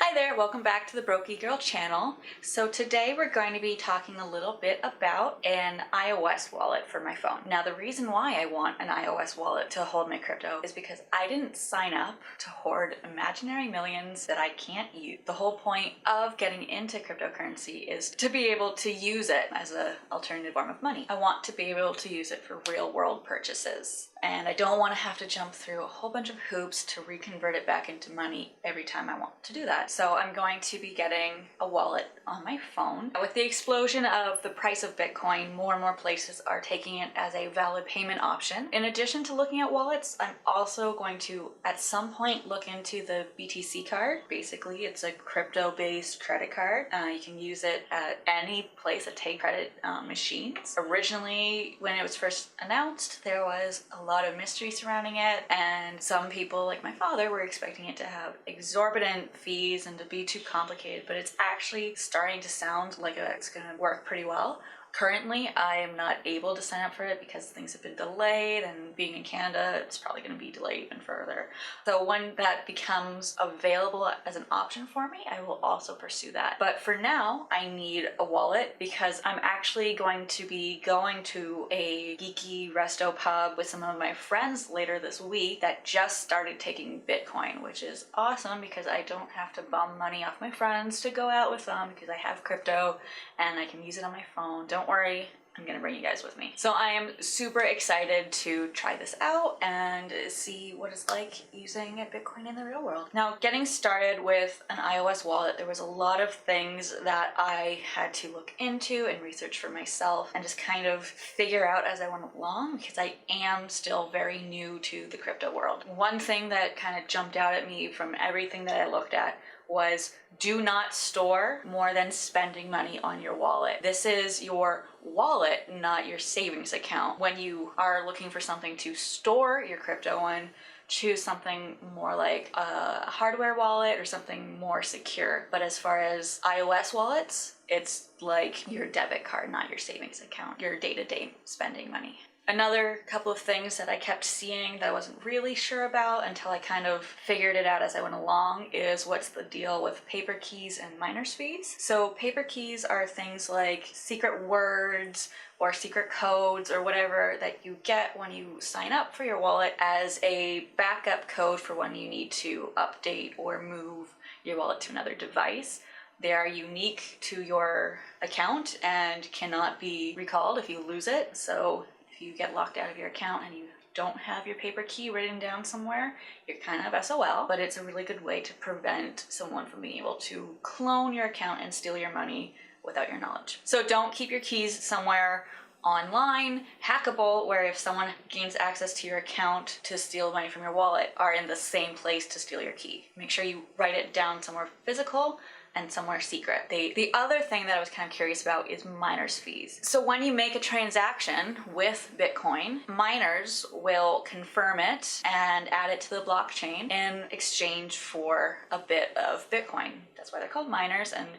Hi there, welcome back to the Brokey Girl channel. So today we're going to be talking a little bit about an iOS wallet for my phone. Now the reason why I want an iOS wallet to hold my crypto is because I didn't sign up to hoard imaginary millions that I can't use. The whole point of getting into cryptocurrency is to be able to use it as an alternative form of money. I want to be able to use it for real world purchases. And I don't want to have to jump through a whole bunch of hoops to reconvert it back into money every time I want to do that. So I'm going to be getting a wallet on my phone. With the explosion of the price of Bitcoin, more and more places are taking it as a valid payment option. In addition to looking at wallets, I'm also going to, at some point, look into the BTC card. Basically, it's a crypto-based credit card. You can use it at any place that takes credit machines. Originally, when it was first announced, there was a lot of mystery surrounding it, and some people like my father were expecting it to have exorbitant fees and to be too complicated, but it's actually starting to sound like it's going to work pretty well. Currently, I am not able to sign up for it because things have been delayed, and being in Canada, it's probably going to be delayed even further. So when that becomes available as an option for me, I will also pursue that. But for now, I need a wallet because I'm actually going to be going to a geeky resto pub with some of my friends later this week that just started taking Bitcoin, which is awesome because I don't have to bum money off my friends to go out with them because I have crypto and I can use it on my phone. Don't worry, I'm gonna bring you guys with me. So I am super excited to try this out and see what it's like using Bitcoin in the real world. Now, getting started with an iOS wallet, there was a lot of things that I had to look into and research for myself and just kind of figure out as I went along because I am still very new to the crypto world. One thing that kind of jumped out at me from everything that I looked at was do not store more than spending money on your wallet. This is your wallet, not your savings account. When you are looking for something to store your crypto in, choose something more like a hardware wallet or something more secure. But as far as iOS wallets, it's like your debit card, not your savings account, your day-to-day spending money. Another couple of things that I kept seeing that I wasn't really sure about until I kind of figured it out as I went along is what's the deal with paper keys and miners fees. So paper keys are things like secret words or secret codes or whatever that you get when you sign up for your wallet as a backup code for when you need to update or move your wallet to another device. They are unique to your account and cannot be recalled if you lose it. So if you get locked out of your account and you don't have your paper key written down somewhere, you're kind of SOL, but it's a really good way to prevent someone from being able to clone your account and steal your money without your knowledge. So don't keep your keys somewhere online, hackable, where if someone gains access to your account to steal money from your wallet, are in the same place to steal your key. Make sure you write it down somewhere physical and somewhere secret. The other thing that I was kind of curious about is miners fees. So when you make a transaction with Bitcoin, miners will confirm it and add it to the blockchain in exchange for a bit of Bitcoin. That's why they're called miners, and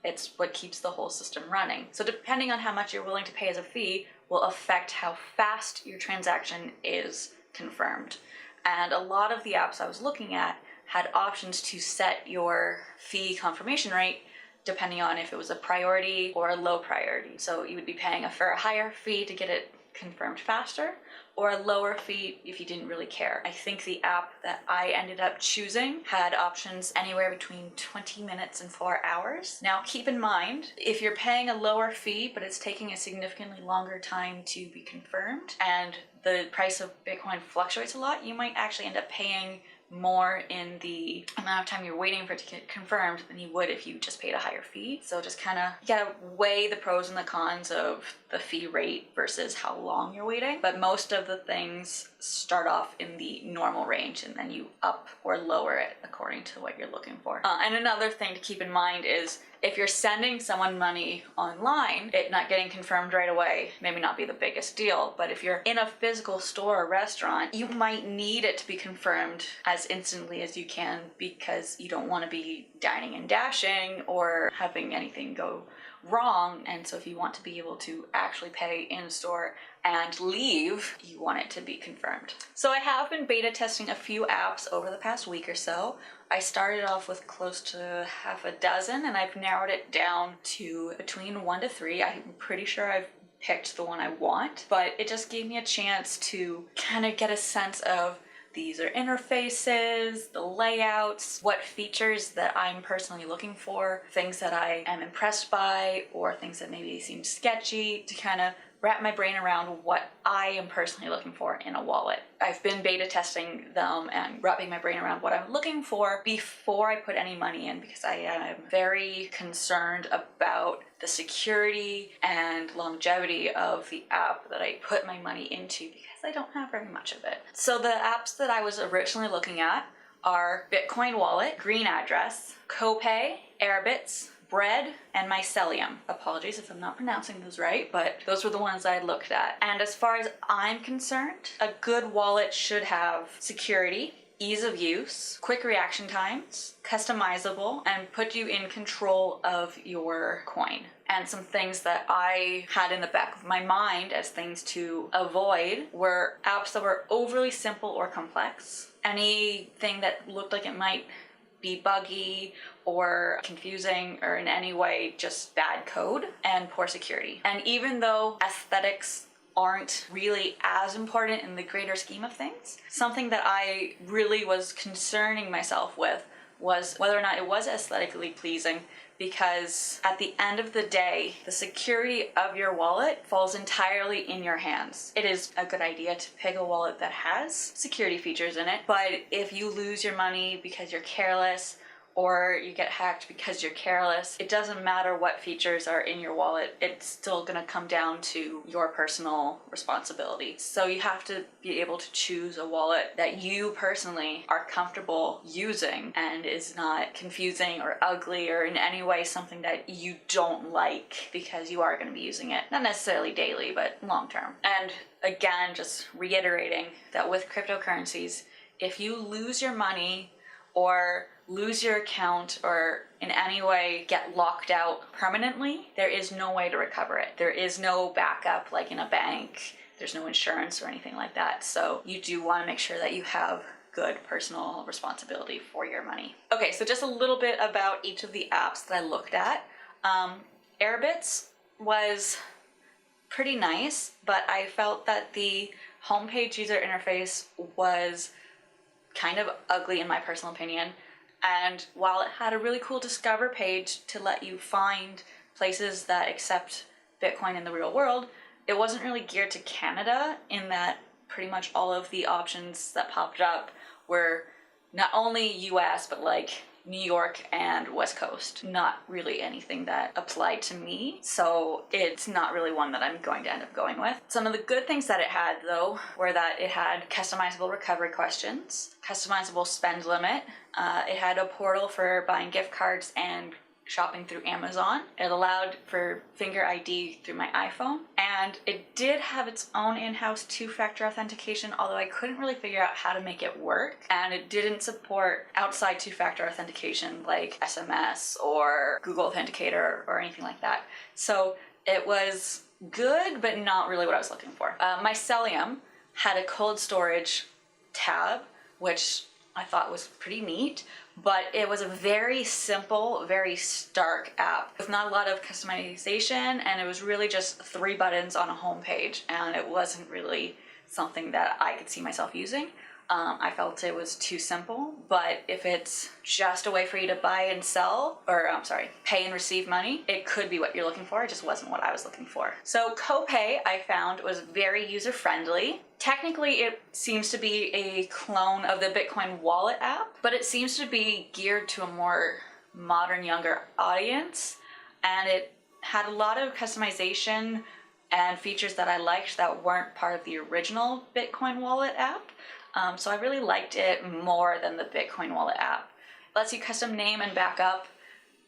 it's what keeps the whole system running. So depending on how much you're willing to pay as a fee will affect how fast your transaction is confirmed. And a lot of the apps I was looking at had options to set your fee confirmation rate depending on if it was a priority or a low priority. So you would be paying for a higher fee to get it confirmed faster, or a lower fee if you didn't really care. I think the app that I ended up choosing had options anywhere between 20 minutes and 4 hours. Now keep in mind, if you're paying a lower fee but it's taking a significantly longer time to be confirmed and the price of Bitcoin fluctuates a lot, you might actually end up paying more in the amount of time you're waiting for it to get confirmed than you would if you just paid a higher fee. So just kind of, you gotta weigh the pros and the cons of the fee rate versus how long you're waiting. But most of the things start off in the normal range and then you up or lower it according to what you're looking for. And another thing to keep in mind is if you're sending someone money online, it not getting confirmed right away, maybe not be the biggest deal, but if you're in a physical store or restaurant, you might need it to be confirmed as instantly as you can because you don't want to be dining and dashing or having anything go wrong. And so if you want to be able to actually pay in store and leave, you want it to be confirmed. So I have been beta testing a few apps over the past week or so. I started off with close to half a dozen, and I've narrowed it down to between 1 to 3. I'm pretty sure I've picked the one I want, but it just gave me a chance to kind of get a sense of these are interfaces, the layouts, what features that I'm personally looking for, things that I am impressed by, or things that maybe seem sketchy, to kind of wrap my brain around what I am personally looking for in a wallet. I've been beta testing them and wrapping my brain around what I'm looking for before I put any money in, because I am very concerned about the security and longevity of the app that I put my money into, because I don't have very much of it. So the apps that I was originally looking at are Bitcoin Wallet, Green Address, Copay, Airbits, Bread, and Mycelium. Apologies if I'm not pronouncing those right, but those were the ones I looked at. And as far as I'm concerned, a good wallet should have security, ease of use, quick reaction times, customizable, and put you in control of your coin. And some things that I had in the back of my mind as things to avoid were apps that were overly simple or complex. Anything that looked like it might be buggy or confusing or in any way just bad code, and poor security. And even though aesthetics aren't really as important in the greater scheme of things, something that I really was concerning myself with was whether or not it was aesthetically pleasing, because at the end of the day, the security of your wallet falls entirely in your hands. It is a good idea to pick a wallet that has security features in it, but if you lose your money because you're careless, or you get hacked because you're careless, it doesn't matter what features are in your wallet, it's still gonna come down to your personal responsibility. So you have to be able to choose a wallet that you personally are comfortable using and is not confusing or ugly or in any way something that you don't like, because you are gonna be using it, not necessarily daily, but long term. And again, just reiterating that with cryptocurrencies, if you lose your money or lose your account or in any way get locked out permanently, there is no way to recover it. There is no backup like in a bank. There's no insurance or anything like that. So you do want to make sure that you have good personal responsibility for your money. Okay, so just a little bit about each of the apps that I looked at. Airbits was pretty nice, but I felt that the homepage user interface was kind of ugly in my personal opinion. And while it had a really cool Discover page to let you find places that accept Bitcoin in the real world, it wasn't really geared to Canada, in that pretty much all of the options that popped up were not only US, but like New York and West Coast. Not really anything that applied to me, so it's not really one that I'm going to end up going with. Some of the good things that it had, though, were that it had customizable recovery questions, customizable spend limit, it had a portal for buying gift cards and shopping through Amazon. It allowed for finger ID through my iPhone, and it did have its own in-house two-factor authentication, although I couldn't really figure out how to make it work, and it didn't support outside two-factor authentication like SMS or Google Authenticator or anything like that. So it was good, but not really what I was looking for. Mycelium had a cold storage tab, which I thought was pretty neat, but it was a very simple, very stark app with not a lot of customization, and it was really just 3 buttons on a home page, and it wasn't really something that I could see myself using. I felt it was too simple, but if it's just a way for you to buy and sell, or pay and receive money, it could be what you're looking for. It just wasn't what I was looking for. So Copay, I found, was very user-friendly. Technically, it seems to be a clone of the Bitcoin Wallet app, but it seems to be geared to a more modern, younger audience, and it had a lot of customization and features that I liked that weren't part of the original Bitcoin Wallet app. So I really liked it more than the Bitcoin Wallet app. It lets you custom name and back up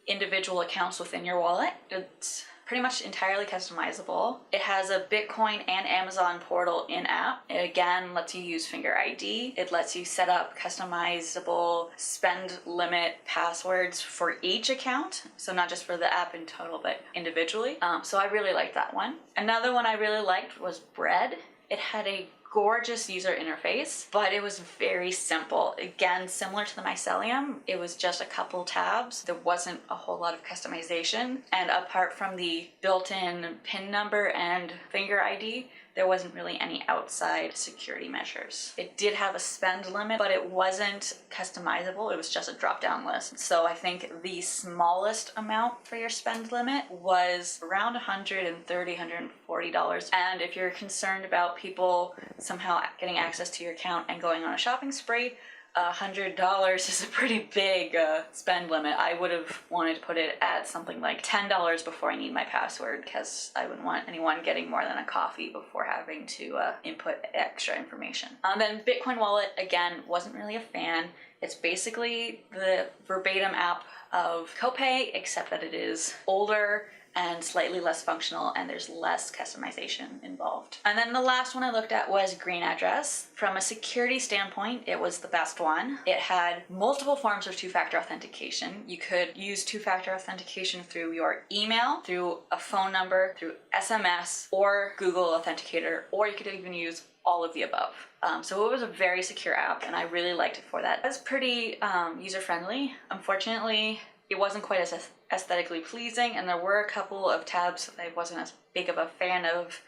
individual accounts within your wallet. It's pretty much entirely customizable. It has a Bitcoin and Amazon portal in-app. It again lets you use Finger ID. It lets you set up customizable spend limit passwords for each account. So not just for the app in total, but individually. So I really liked that one. Another one I really liked was Bread. It had a gorgeous user interface, but it was very simple. Again, similar to the Mycelium, it was just a couple tabs. There wasn't a whole lot of customization. And apart from the built-in PIN number and Finger ID, there wasn't really any outside security measures. It did have a spend limit, but it wasn't customizable. It was just a drop-down list. So I think the smallest amount for your spend limit was around $130, $140. And if you're concerned about people somehow getting access to your account and going on a shopping spree, $100 is a pretty big spend limit. I would have wanted to put it at something like $10 before I need my password, because I wouldn't want anyone getting more than a coffee before having to input extra information. Then Bitcoin Wallet, again, wasn't really a fan. It's basically the verbatim app of Copay, except that it is older and slightly less functional, and there's less customization involved. And then the last one I looked at was Green Address. From a security standpoint, it was the best one. It had multiple forms of two-factor authentication. You could use two-factor authentication through your email, through a phone number, through SMS, or Google Authenticator, or you could even use all of the above. So it was a very secure app, and I really liked it for that. It was pretty user-friendly. Unfortunately, it wasn't quite as aesthetically pleasing, and there were a couple of tabs that I wasn't as big of a fan of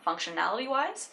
functionality-wise,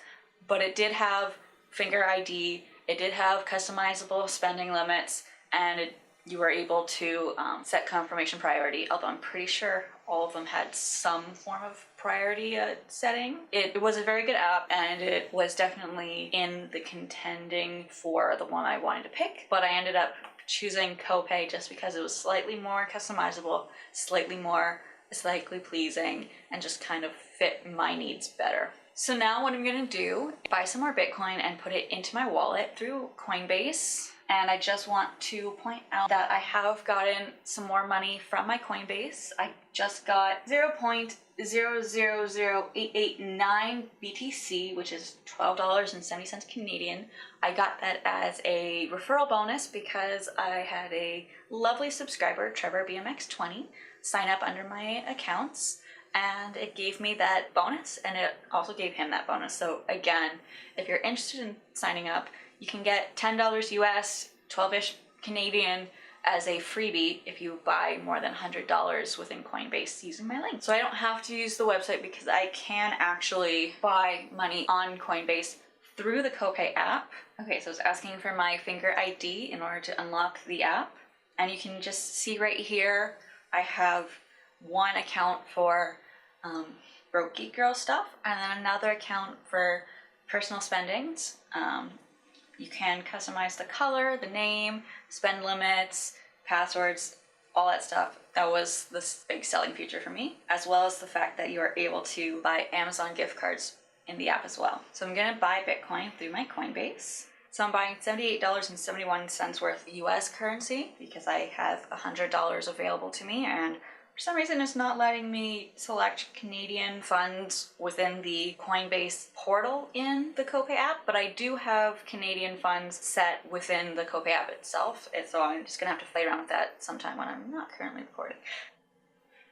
but it did have Finger ID, it did have customizable spending limits, and you were able to set confirmation priority, although I'm pretty sure all of them had some form of priority setting. It was a very good app, and it was definitely in the contending for the one I wanted to pick, but I ended up choosing Copay just because it was slightly more customizable, slightly more aesthetically pleasing, and just kind of fit my needs better. So now what I'm gonna do, buy some more Bitcoin and put it into my wallet through Coinbase. And I just want to point out that I have gotten some more money from my Coinbase. I just got 0.000889 BTC, which is $12.70 Canadian. I got that as a referral bonus because I had a lovely subscriber, Trevor BMX20, sign up under my accounts, and it gave me that bonus, and it also gave him that bonus. So again, if you're interested in signing up, you can get $10 US, 12-ish Canadian as a freebie if you buy more than $100 within Coinbase using my link. So I don't have to use the website because I can actually buy money on Coinbase through the Copay app. Okay, so it's asking for my Finger ID in order to unlock the app. And you can just see right here, I have one account for broke Geek Girl stuff, and then another account for personal spendings. You can customize the color, the name, spend limits, passwords, all that stuff. That was this big selling feature for me, as well as the fact that you are able to buy Amazon gift cards in the app as well. So I'm gonna buy Bitcoin through my Coinbase. So I'm buying $78.71 worth of US currency because I have $100 available to me, and for some reason it's not letting me select Canadian funds within the Coinbase portal in the Copay app, but I do have Canadian funds set within the Copay app itself, so I'm just gonna have to play around with that sometime when I'm not currently recording.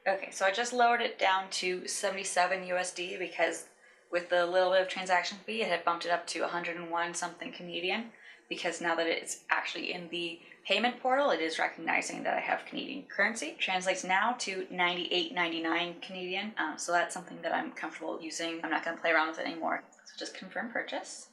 Okay, so I just lowered it down to 77 USD because with the little bit of transaction fee, it had bumped it up to 101 something Canadian, because now that it's actually in the payment portal, it is recognizing that I have Canadian currency. Translates now to 98.99 Canadian, so that's something that I'm comfortable using. I'm not going to play around with it anymore. So just confirm purchase.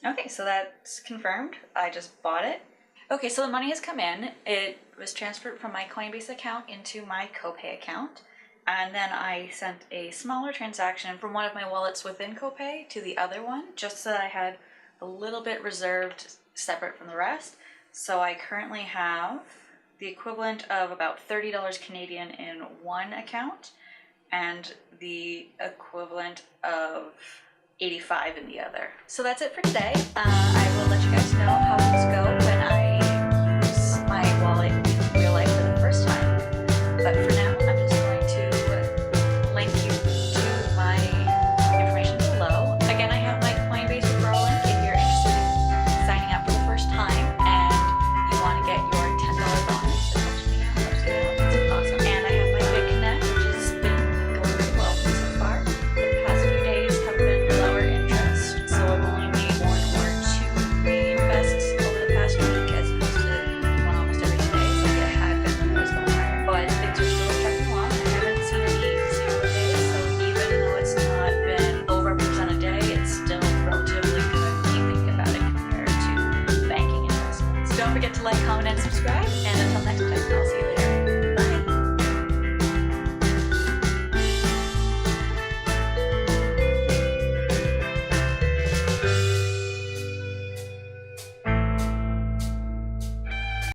Okay, so that's confirmed. I just bought it. Okay, so the money has come in. It was transferred from my Coinbase account into my Copay account, and then I sent a smaller transaction from one of my wallets within Copay to the other one, just so that I had a little bit reserved separate from the rest. So I currently have the equivalent of about $30 Canadian in one account and the equivalent of 85 in the other. So that's it for today. I will let you guys know how things go when I